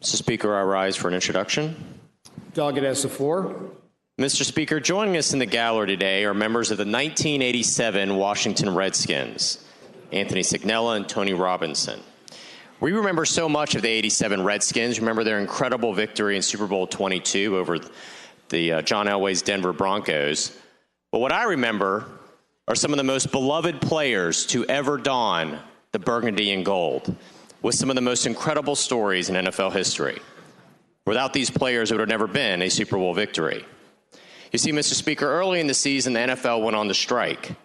Mr. Speaker, I rise for an introduction. Delegate has the floor. Mr. Speaker, joining us in the gallery today are members of the 1987 Washington Redskins, Anthony Signella and Tony Robinson. We remember so much of the 87 Redskins. Remember their incredible victory in Super Bowl 22 over the John Elway's Denver Broncos. But what I remember are some of the most beloved players to ever don the burgundy and gold, with some of the most incredible stories in NFL history. Without these players, it would have never been a Super Bowl victory. You see, Mr. Speaker, early in the season, the NFL went on the strike,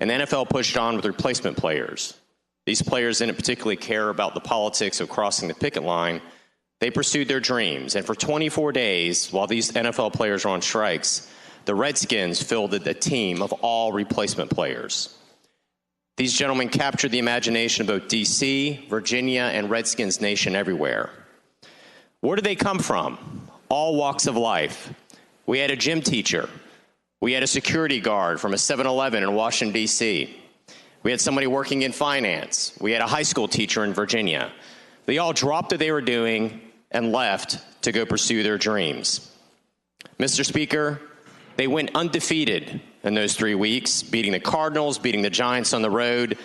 and the NFL pushed on with replacement players. These players didn't particularly care about the politics of crossing the picket line. They pursued their dreams, and for 24 days, while these NFL players were on strikes, the Redskins fielded a team of all replacement players. These gentlemen captured the imagination of both D.C., Virginia, and Redskins Nation everywhere. Where did they come from? All walks of life. We had a gym teacher. We had a security guard from a 7-Eleven in Washington, D.C. We had somebody working in finance. We had a high school teacher in Virginia. They all dropped what they were doing and left to go pursue their dreams. Mr. Speaker, they went undefeated in those 3 weeks, beating the Cardinals, beating the Giants on the road,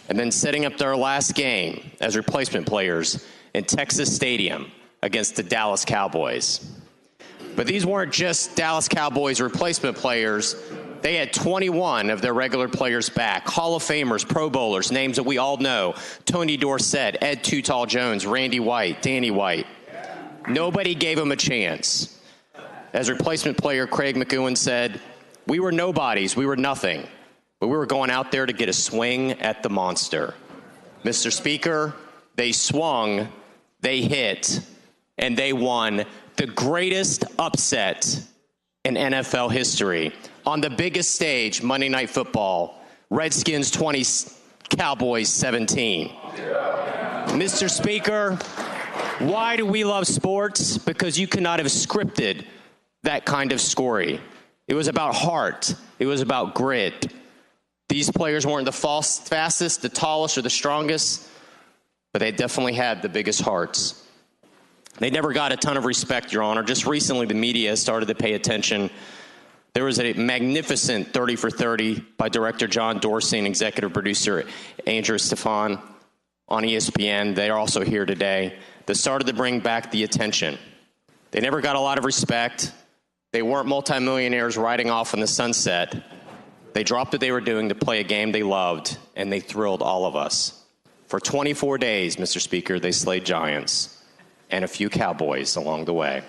and then setting up their last game as replacement players in Texas Stadium against the Dallas Cowboys. But these weren't just Dallas Cowboys replacement players. They had 21 of their regular players back, Hall of Famers, Pro Bowlers, names that we all know: Tony Dorsett, Ed Too Tall Jones, Randy White, Danny White. Nobody gave them a chance. As replacement player Craig McEwen said, we were nobodies, we were nothing, but we were going out there to get a swing at the monster. Mr. Speaker, they swung, they hit, and they won the greatest upset in NFL history. On the biggest stage, Monday Night Football, Redskins 20, Cowboys 17. Mr. Speaker, why do we love sports? Because you cannot have scripted that kind of story. It was about heart. It was about grit. These players weren't the fastest, the tallest, or the strongest, but they definitely had the biggest hearts. They never got a ton of respect, Your Honor. Just recently, the media has started to pay attention. There was a magnificent 30 for 30 by director John Dorsey and executive producer Andrew Stefan on ESPN. They are also here today. That started to bring back the attention. They never got a lot of respect. They weren't multimillionaires riding off in the sunset. They dropped what they were doing to play a game they loved, and they thrilled all of us. For 24 days, Mr. Speaker, they slayed giants and a few Cowboys along the way.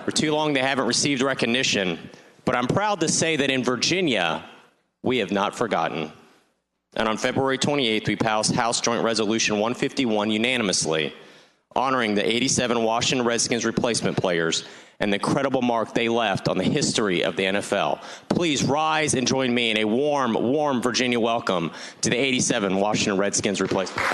For too long, they haven't received recognition, but I'm proud to say that in Virginia, we have not forgotten. And on February 28th, we passed House Joint Resolution 151 unanimously, honoring the 87 Washington Redskins replacement players and the incredible mark they left on the history of the NFL. Please rise and join me in a warm, warm Virginia welcome to the 87 Washington Redskins replacement.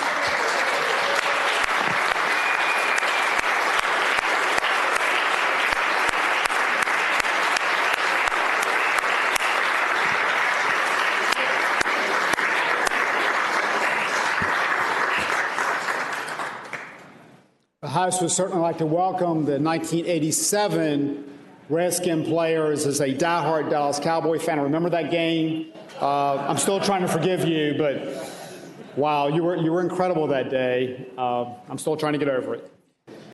The House would certainly like to welcome the 1987 Redskin players. As a diehard Dallas Cowboy fan, I remember that game. I'm still trying to forgive you, but wow, you were incredible that day. I'm still trying to get over it.